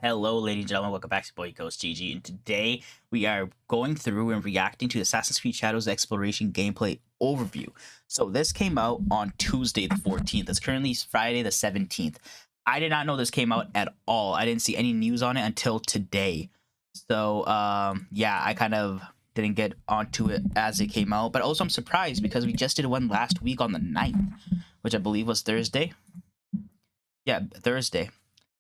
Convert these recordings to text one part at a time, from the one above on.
Hello, ladies and gentlemen. Welcome back to Boy GhostGG. And today we are going through and reacting to Assassin's Creed Shadows Exploration gameplay overview. So this came out on Tuesday the 14th. It's currently Friday the 17th. I did not know this came out at all. I didn't see any news on it until today. So yeah, I kind of didn't get onto it as it came out. But also I'm surprised because we just did one last week on the 9th, which I believe was Thursday. Yeah, Thursday.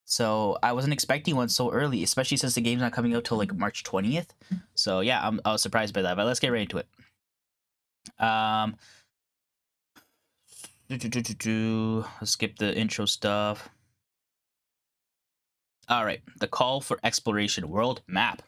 So I wasn't expecting one so early, especially since the game's not coming out till like March 20th. So yeah, I was surprised by that. But let's get right into it. Um, Let's skip the intro stuff. All right, the call for exploration world map.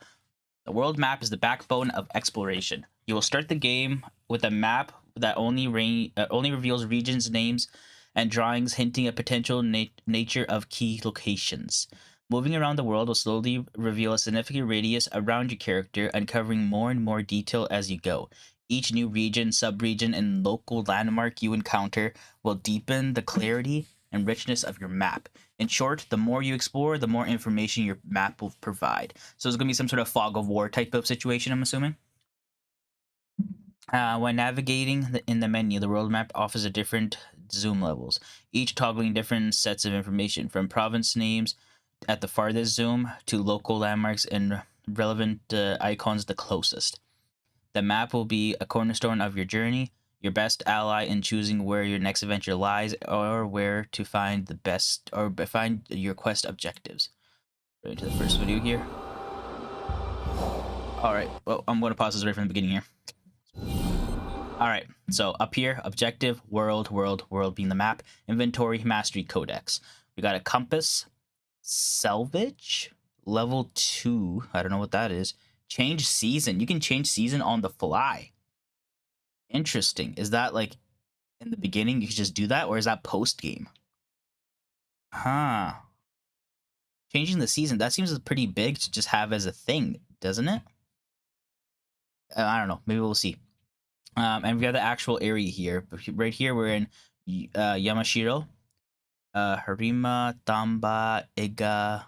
The world map is the backbone of exploration. You will start the game with a map that only reveals regions, names, and drawings hinting at potential nature of key locations. Moving around the world will slowly reveal a significant radius around your character, uncovering more and more detail as you go. Each new region, subregion, and local landmark you encounter will deepen the clarity and richness of your map. In short, the more you explore, the more information your map will provide. So it's going to be some sort of fog of war type of situation, I'm assuming. When navigating in the menu, the world map offers a different zoom levels, each toggling different sets of information, from province names at the farthest zoom to local landmarks and relevant icons the closest. The map will be a cornerstone of your journey, your best ally in choosing where your next adventure lies or where to find the best or find your quest objectives. Right into the first video here. All right, well, I'm going to pause this right from the beginning here. All right, so up here, objective, world being the map, inventory, mastery, codex. We got a compass, salvage, level 2. I don't know what that is. Change season. You can change season on the fly. Interesting. Is that like in the beginning you could just do that, or is that post game? Huh. Changing the season, that seems pretty big to just have as a thing, doesn't it? I don't know. Maybe we'll see. And we have the actual area here. Right here, we're in Yamashiro. Harima, Tamba, Iga.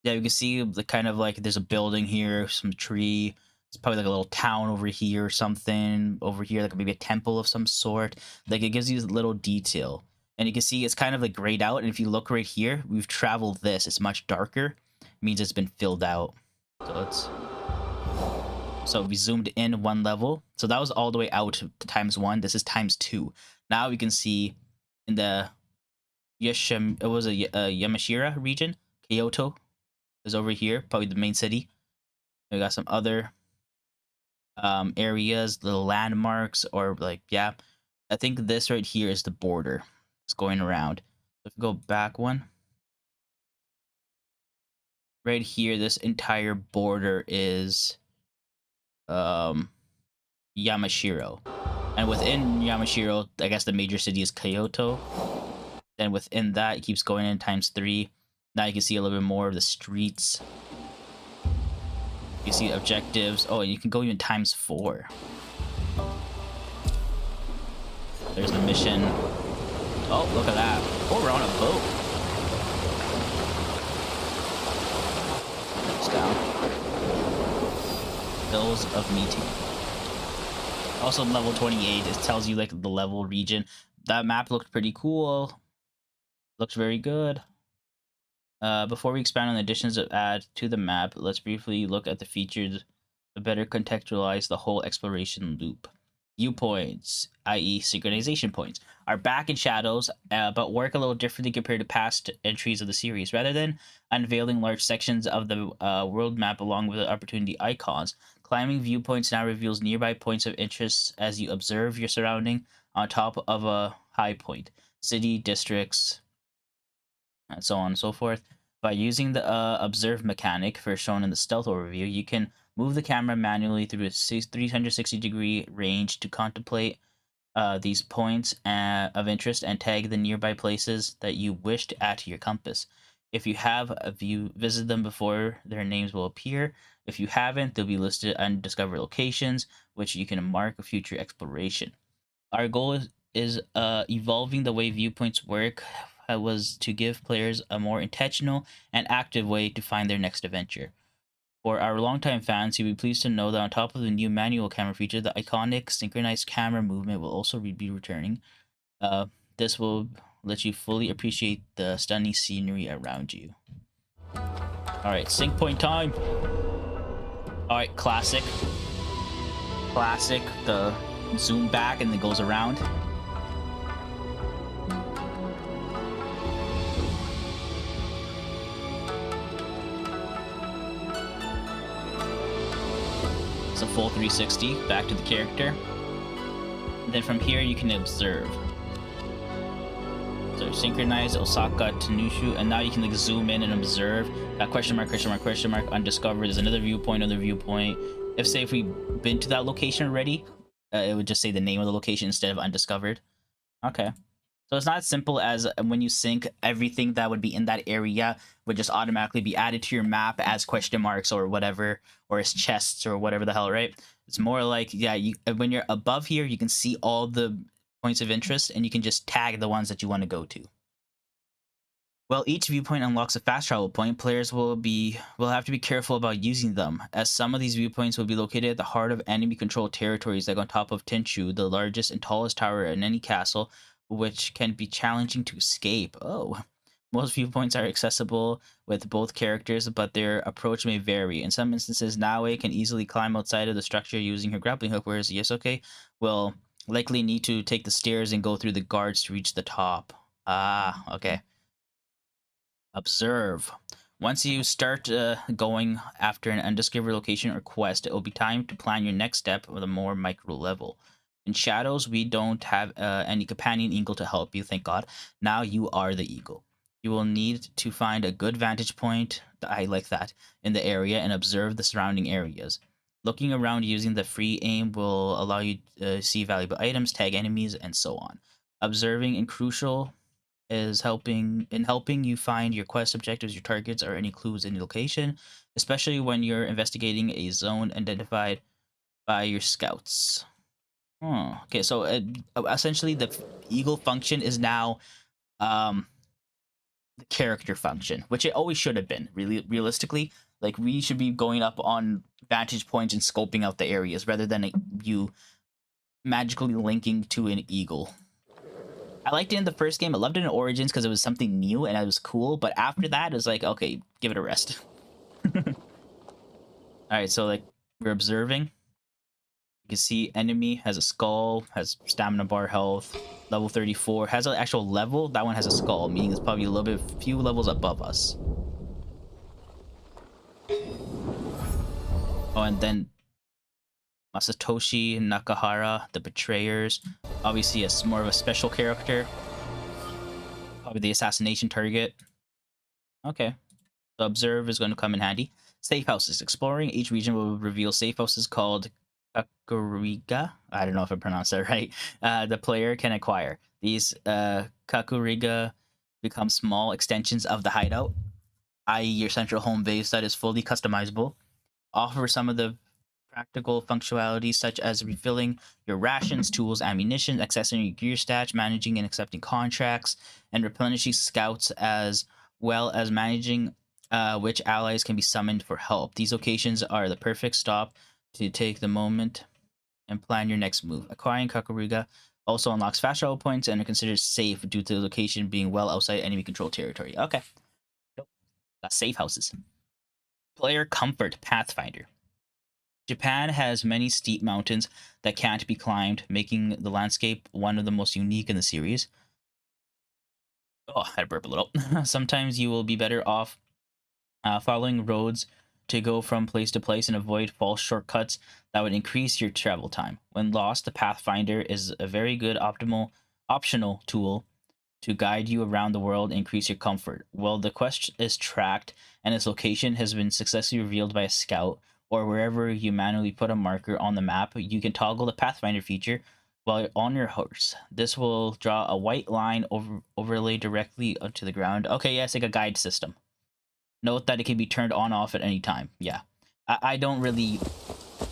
Yeah, you can see the kind of like there's a building here, some tree. It's probably like a little town over here or something. Over here, like maybe a temple of some sort. Like it gives you little detail. And you can see it's kind of like grayed out. And if you look right here, we've traveled this. It's much darker. It means it's been filled out. So we zoomed in one level. So that was all the way out to ×1. This is ×2. Now we can see in the Yamashiro region, Kyoto is over here, probably the main city. We got some other areas, little landmarks, or like, yeah. I think this right here is the border. It's going around. If we go back one. Right here, this entire border is Yamashiro. And within Yamashiro, I guess the major city is Kyoto. Then within that, it keeps going in ×3. Now you can see a little bit more of the streets. You see objectives. Oh, and you can go even ×4. There's the mission. Oh, look at that. Oh, we're on a boat. It's down. Hills of Meeting. Also level 28. It tells you like the level region. That map looked pretty cool. Looks very good. Before we expand on the additions that add to the map, let's briefly look at the features to better contextualize the whole exploration loop. Viewpoints, i.e. synchronization points, are back in Shadows, but work a little differently compared to past entries of the series. Rather than unveiling large sections of the world map along with the opportunity icons, climbing viewpoints now reveals nearby points of interest as you observe your surrounding on top of a high point. City, districts, and so on and so forth. By using the observe mechanic first shown in the stealth overview, you can move the camera manually through a 360-degree range to contemplate these points of interest and tag the nearby places that you wish to add to your compass. If you have visit them before, their names will appear. If you haven't, they'll be listed undiscovered locations, which you can mark a future exploration. Our goal is evolving the way viewpoints work was to give players a more intentional and active way to find their next adventure. For our longtime fans, you'll be pleased to know that on top of the new manual camera feature, the iconic synchronized camera movement will also be returning. This will let you fully appreciate the stunning scenery around you. Alright, sync point time! Alright, classic. Classic, the zoom back and then goes around. It's a full 360 back to the character. And then from here you can observe. So synchronize Osaka to Nushu, and now you can like zoom in and observe. Got question mark, question mark, question mark, undiscovered. There's another viewpoint, another viewpoint. If we've been to that location already, it would just say the name of the location instead of undiscovered. Okay. So it's not as simple as when you sync, everything that would be in that area would just automatically be added to your map as question marks or whatever, or as chests or whatever the hell, right? It's more like, yeah, when you're above here, you can see all the points of interest and you can just tag the ones that you want to go to. While each viewpoint unlocks a fast travel point, players will have to be careful about using them, as some of these viewpoints will be located at the heart of enemy-controlled territories, like on top of Tenchu, the largest and tallest tower in any castle, which can be challenging to escape. Oh. Most viewpoints are accessible with both characters, but their approach may vary. In some instances, Naoe can easily climb outside of the structure using her grappling hook, whereas Yosuke will likely need to take the stairs and go through the guards to reach the top. Ah, okay. Observe. Once you start going after an undiscovered location or quest, it will be time to plan your next step with a more micro level. In Shadows, we don't have any companion eagle to help you, thank God. Now you are the eagle. You will need to find a good vantage point, I like that, in the area and observe the surrounding areas. Looking around using the free aim will allow you to see valuable items, tag enemies, and so on. Observing and crucial is helping you find your quest objectives, your targets, or any clues in the location, especially when you're investigating a zone identified by your scouts. Oh, okay, so essentially the eagle function is now the character function, which it always should have been. Really, realistically, like we should be going up on vantage points and scoping out the areas rather than you magically linking to an eagle. I liked it in the first game. I loved it in Origins because it was something new and it was cool. But after that, it was like, okay, give it a rest. All right, so like we're observing. You can see enemy has a skull, has stamina bar, health, level 34, has an actual level. That one has a skull, meaning it's probably a little bit, few levels above us. Oh, and then Masatoshi Nakahara, the Betrayers. Obviously, it's more of a special character. Probably the assassination target. Okay. So Observe is going to come in handy. Safe houses. Exploring each region will reveal safe houses called Kakuriga. I don't know if I pronounced that right. The player can acquire. These Kakuriga become small extensions of the hideout, i.e. your central home base that is fully customizable. Offer some of the practical functionalities such as refilling your rations, tools, ammunition, accessing your gear stats, managing and accepting contracts, and replenishing scouts, as well as managing which allies can be summoned for help. These locations are the perfect stop to take the moment and plan your next move. Acquiring Kakuriga also unlocks fast travel points and are considered safe due to the location being well outside enemy control territory. Okay. Got safe houses. Player comfort Pathfinder. Japan has many steep mountains that can't be climbed, making the landscape one of the most unique in the series. Oh, I had to burp a little. Sometimes you will be better off following roads to go from place to place and avoid false shortcuts that would increase your travel time. When lost, the Pathfinder is a very good optional tool to guide you around the world and increase your comfort. While the quest is tracked and its location has been successfully revealed by a scout, or wherever you manually put a marker on the map, you can toggle the Pathfinder feature while you're on your horse. This will draw a white line overlay directly onto the ground. Okay, yeah, it's like a guide system. Note that it can be turned on off at any time. Yeah, I don't really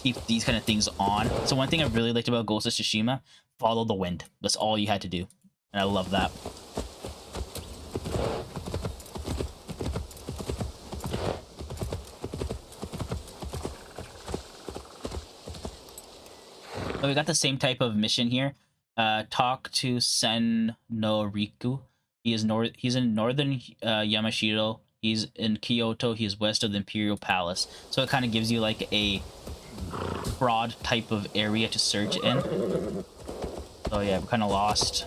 keep these kind of things on. So one thing I really liked about Ghost of Tsushima, follow the wind. That's all you had to do. And I love that. So we got the same type of mission here. Talk to Sen no Riku. He's in northern Yamashiro. He's in Kyoto. He's west of the Imperial Palace. So it kind of gives you like a broad type of area to search in. So yeah, we're kind of lost.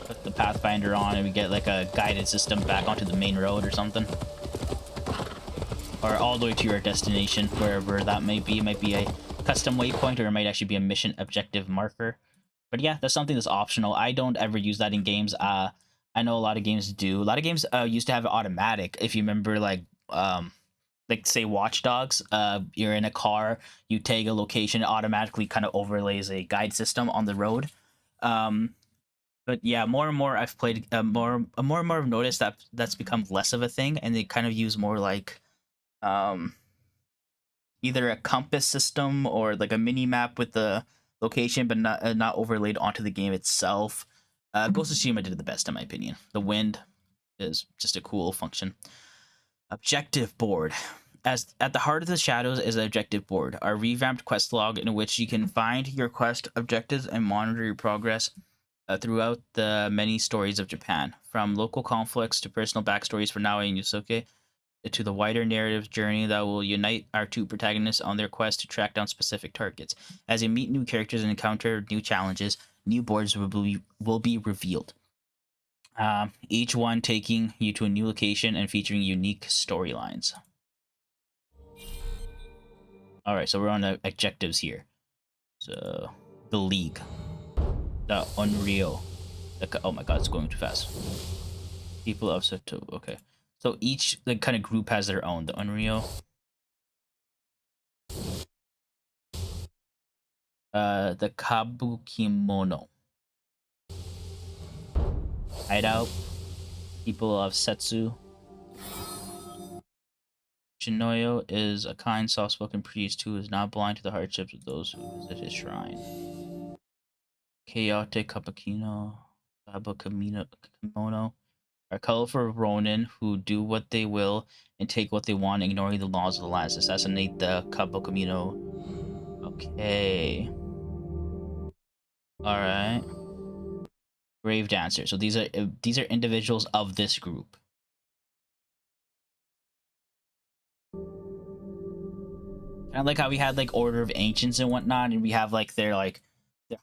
Put the Pathfinder on and we get like a guided system back onto the main road or something. Or all the way to your destination, wherever that may be. It might be a custom waypoint, or it might actually be a mission objective marker. But yeah, that's something that's optional. I don't ever use that in games. I know a lot of games do. A lot of games used to have it automatic. If you remember, like say Watch Dogs, you're in a car, you tag a location, it automatically kind of overlays a guide system on the road. But yeah, more and more I've played more and more I've noticed that that's become less of a thing, and they kind of use more like um either a compass system or like a mini map with the location, but not overlaid onto the game itself. Ghost of Tsushima did the best in my opinion. The wind is just a cool function. Objective board. As at the heart of the shadows is an objective board, a revamped quest log in which you can find your quest objectives and monitor your progress throughout the many stories of Japan, from local conflicts to personal backstories for Naoya and Yusuke, to the wider narrative journey that will unite our two protagonists on their quest to track down specific targets. As you meet new characters and encounter new challenges, new boards will be revealed. Each one taking you to a new location and featuring unique storylines. All right, so we're on the objectives here. So, the League, the Unreal. Oh my God, it's going too fast. People of Seto. Okay, so each like kind of group has their own. The Unreal. The Kabukimono. Hideout. People of Setsu. Shinoyo is a kind, soft-spoken priest who is not blind to the hardships of those who visit his shrine. Chaotic Kabukimono are colorful ronin who do what they will and take what they want, ignoring the laws of the land. Assassinate the Kabukimono. Okay. All right. Grave Dancer. So these are individuals of this group. Kind of like how we had like Order of Ancients and whatnot, and we have like their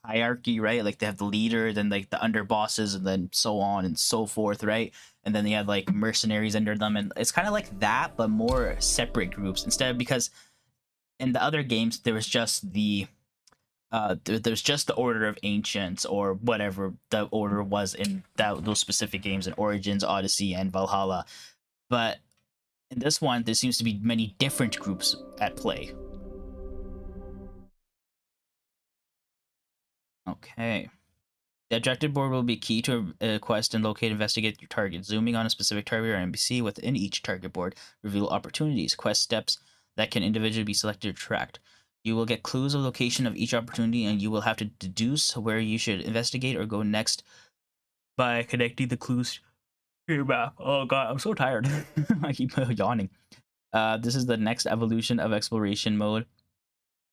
hierarchy, right? Like they have the leader, then like the underbosses, and then so on and so forth, right? And then they have like mercenaries under them, and it's kind of like that, but more separate groups instead of, because in the other games there was just there's just the Order of Ancients or whatever the order was in those specific games in Origins, Odyssey, and Valhalla. But in this one, there seems to be many different groups at play. Okay. The objective board will be key to a quest and locate and investigate your target. Zooming on a specific target or NPC within each target board reveal opportunities, quest steps that can individually be selected or tracked. You will get clues of location of each opportunity, and you will have to deduce where you should investigate or go next by connecting the clues to your map. Oh god, I'm so tired. I keep yawning. This is the next evolution of exploration mode.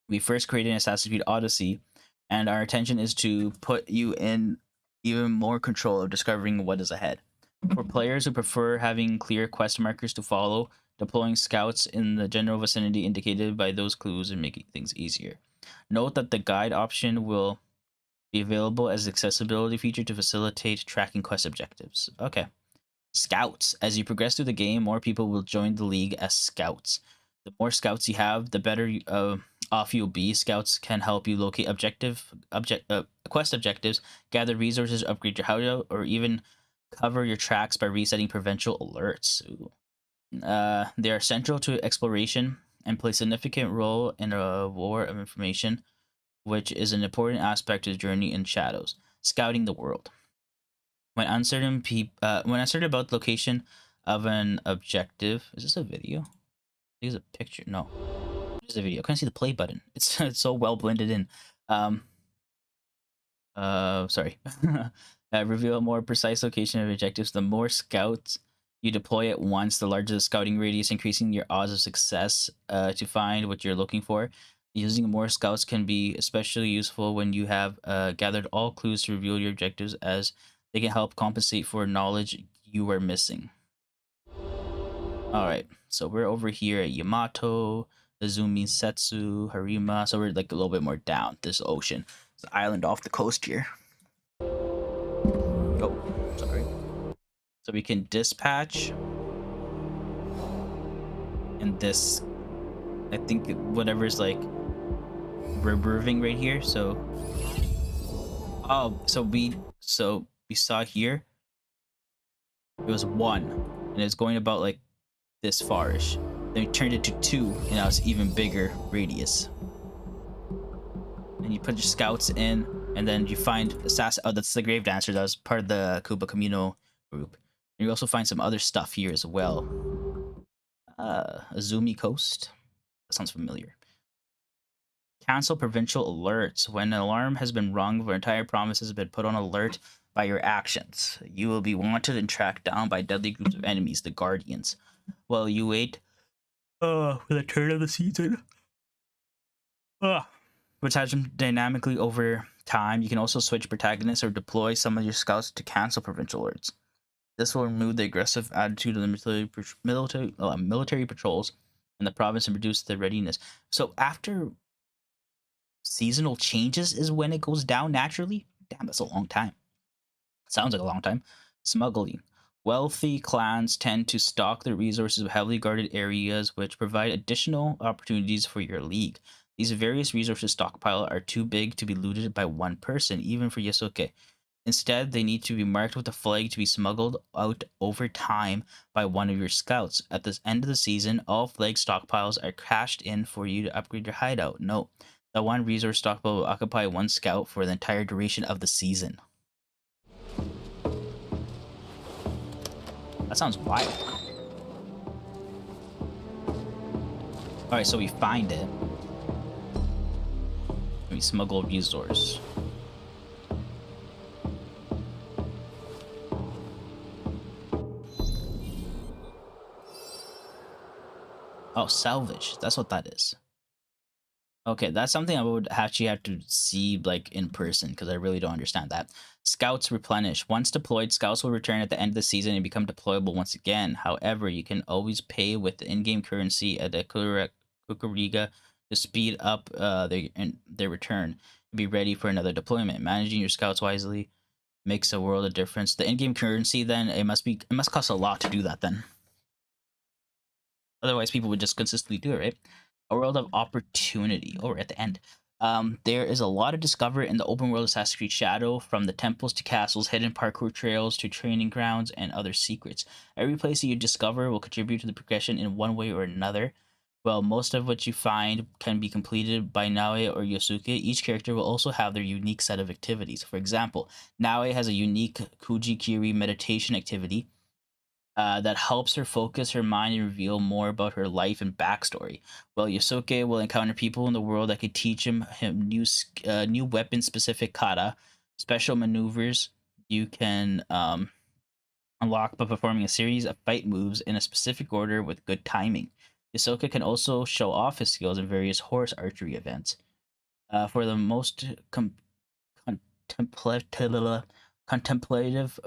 We first created an Assassin's Creed Odyssey, and our intention is to put you in even more control of discovering what is ahead. For players who prefer having clear quest markers to follow, deploying scouts in the general vicinity indicated by those clues and making things easier. Note that the guide option will be available as an accessibility feature to facilitate tracking quest objectives. Okay. Scouts. As you progress through the game, more people will join the league as scouts. The more scouts you have, the better off you'll be. Scouts can help you locate quest objectives, gather resources, upgrade your hideout, or even cover your tracks by resetting provincial alerts. They are central to exploration and play a significant role in a war of information, which is an important aspect of the journey in shadows. Scouting the world. When uncertain about the location of an objective, is this a video? I think it's a picture. No, it's a video. I can't see the play button. It's so well blended in. Sorry. Reveal a more precise location of objectives. The more scouts you deploy at once, the larger the scouting radius, increasing your odds of success to find what you're looking for. Using more scouts can be especially useful when you have gathered all clues to reveal your objectives, as they can help compensate for knowledge you are missing. All right, so we're over here at Yamato, Izumi, Setsu, Harima. So we're like a little bit more down this ocean. It's an island off the coast here. Oh, sorry. So we can dispatch, and this, I think whatever's like reverbing right here. So, oh, so we saw here it was 1, and it's going about like this farish. Then we turned it to 2, and now it's even bigger radius. And you put your scouts in, and then you find assassin. Oh, that's the grave dancer. That was part of the Kuba Communal group. And you also find some other stuff here as well. Azumi Coast. That sounds familiar. Cancel provincial alerts. When an alarm has been rung or entire province has been put on alert by your actions, you will be wanted and tracked down by deadly groups of enemies, the Guardians. While you wait for the turn of the season, which has been dynamically over time, you can also switch protagonists or deploy some of your scouts to cancel provincial alerts. This will remove the aggressive attitude of the military patrols in the province and reduce the readiness. So after seasonal changes is when it goes down naturally. Damn, that's a long time. Sounds like a long time. Smuggling. Wealthy clans tend to stock their resources of heavily guarded areas, which provide additional opportunities for your league. These various resources stockpile are too big to be looted by one person, even for Yasuke. Instead, they need to be marked with a flag to be smuggled out over time by one of your scouts. At the end of the season, all flag stockpiles are cashed in for you to upgrade your hideout. Note, the one resource stockpile will occupy one scout for the entire duration of the season. That sounds wild. Alright, so we find it. We smuggle resource. Oh, salvage. That's what that is. Okay, that's something I would actually have to see like in person because I really don't understand that. Scouts replenish. Once deployed, scouts will return at the end of the season and become deployable once again. However, you can always pay with the in-game currency at the Kukuriga to speed up their return and be ready for another deployment. Managing your scouts wisely makes a world of difference. The in-game currency, then it must cost a lot to do that then. Otherwise, people would just consistently do it, right? A world of opportunity. Oh, we're at the end. There is a lot to discover in the open world of Assassin's Creed Shadow, from the temples to castles, hidden parkour trails to training grounds, and other secrets. Every place that you discover will contribute to the progression in one way or another. While most of what you find can be completed by Naoe or Yosuke, each character will also have their unique set of activities. For example, Naoe has a unique Kujikiri meditation activity that helps her focus her mind and reveal more about her life and backstory. Well, Yosuke will encounter people in the world that could teach him new weapon specific kata, special maneuvers you can unlock by performing a series of fight moves in a specific order with good timing. Yosuke can also show off his skills in various horse archery events. For the most contemplative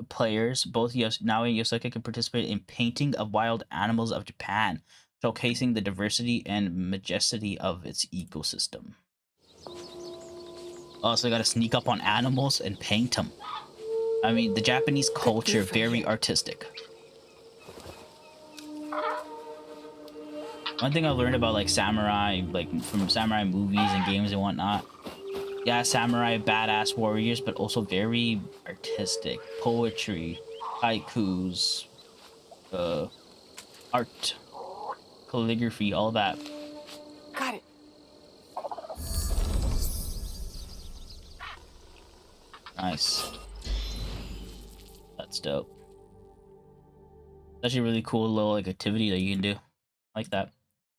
players, both Naoi and Yosuke can participate in painting of wild animals of Japan, showcasing the diversity and majesty of its ecosystem. Also, gotta sneak up on animals and paint them. I mean, the Japanese culture, very artistic. One thing I learned about like samurai, like from samurai movies and games and whatnot, yeah, samurai badass warriors, but also very artistic. Poetry, haikus, art, calligraphy, all that. Got it. Nice. That's dope. That's actually a really cool little like activity that you can do. Like that.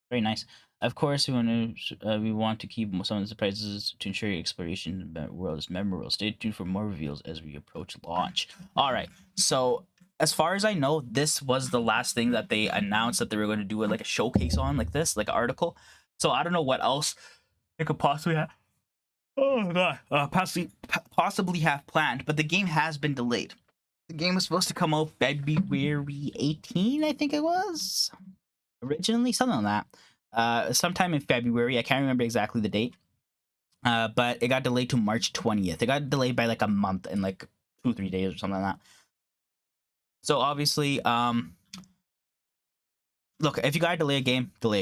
Very nice. Of course, we want to keep some of the surprises to ensure your exploration in the world is memorable. Stay tuned for more reveals as we approach launch. All right. So, as far as I know, this was the last thing that they announced that they were going to do like a showcase on, like this, like an article. So I don't know what else it could possibly have. Oh god, possibly have planned, but the game has been delayed. The game was supposed to come out February 18, I think it was originally, something like that. Sometime in February, I can't remember exactly the date. But it got delayed to March 20th. It got delayed by like a month and like 2-3 days or something like that. So obviously, look, if you gotta delay a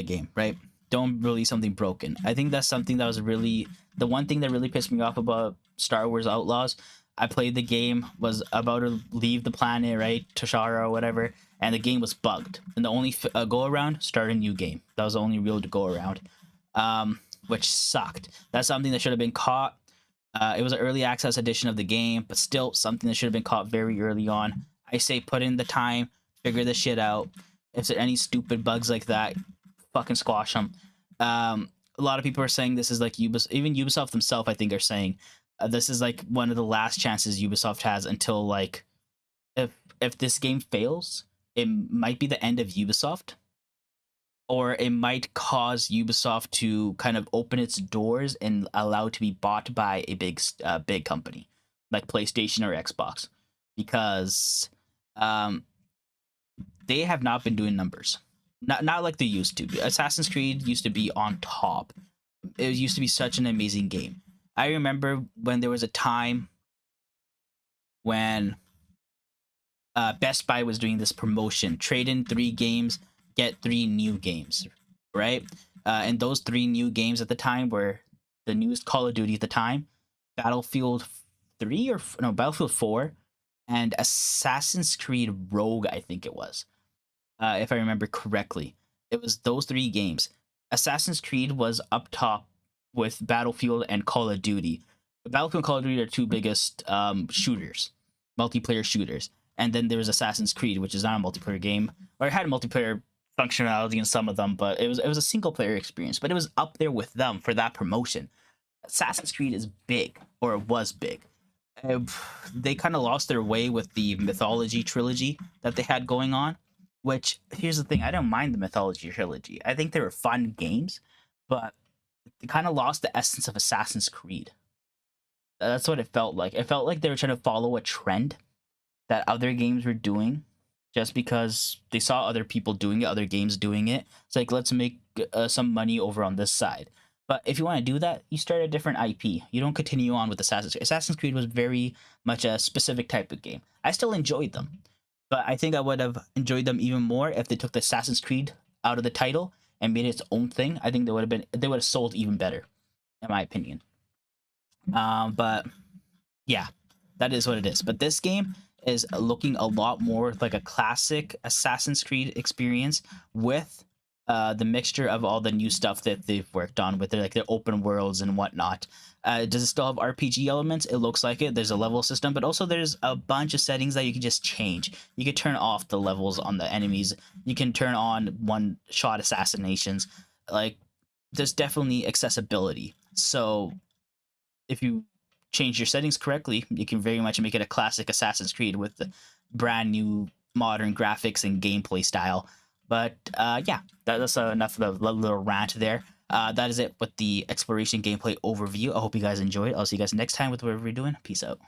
game, right? Don't release something broken. I think that's something that was really the one thing that really pissed me off about Star Wars Outlaws. I played the game, was about to leave the planet, right, Toshara or whatever, and the game was bugged. And the only go around, start a new game. That was the only real to go around, which sucked. That's something that should have been caught. It was an early access edition of the game, but still something that should have been caught very early on. I say put in the time, figure this shit out. If there are any stupid bugs like that, fucking squash them. A lot of people are saying this is like Ubisoft, even Ubisoft themselves, I think, are saying this is like one of the last chances Ubisoft has until like if this game fails, it might be the end of Ubisoft, or it might cause Ubisoft to kind of open its doors and allow it to be bought by a big company like PlayStation or Xbox, because they have not been doing numbers. Not like they used to. Assassin's Creed used to be on top. It used to be such an amazing game. I remember when there was a time when Best Buy was doing this promotion: trade in 3 games, get 3 new games, right? And those 3 new games at the time were the newest Call of Duty at the time, Battlefield 3 or no, Battlefield 4, and Assassin's Creed Rogue, I think it was. If I remember correctly. It was those 3 games. Assassin's Creed was up top with Battlefield and Call of Duty. Battlefield and Call of Duty are 2 biggest shooters, multiplayer shooters. And then there was Assassin's Creed, which is not a multiplayer game, or it had a multiplayer functionality in some of them, but it was a single player experience. But it was up there with them for that promotion. Assassin's Creed is big, or it was big. They kind of lost their way with the mythology trilogy that they had going on. Which, here's the thing, I don't mind the mythology trilogy. I think they were fun games, but they kind of lost the essence of Assassin's Creed. That's what it felt like. It felt like they were trying to follow a trend that other games were doing, just because they saw other people doing it, other games doing it. It's like, let's make some money over on this side. But if you want to do that, you start a different IP. You don't continue on with Assassin's Creed. Assassin's Creed was very much a specific type of game. I still enjoyed them, but I think I would have enjoyed them even more if they took the Assassin's Creed out of the title and made it its own thing. I think they would have sold even better, in my opinion. But yeah, that is what it is. But this game is looking a lot more like a classic Assassin's Creed experience with the mixture of all the new stuff that they've worked on with like their open worlds and whatnot. Does it still have RPG elements? It looks like it. There's a level system, but also there's a bunch of settings that you can just change. You can turn off the levels on the enemies. You can turn on one-shot assassinations. Like, there's definitely accessibility. So if you change your settings correctly, you can very much make it a classic Assassin's Creed with the brand new modern graphics and gameplay style. But yeah, that's enough of the little rant there. That is it with the exploration gameplay overview. I hope you guys enjoyed. I'll see you guys next time with whatever we're doing. Peace out.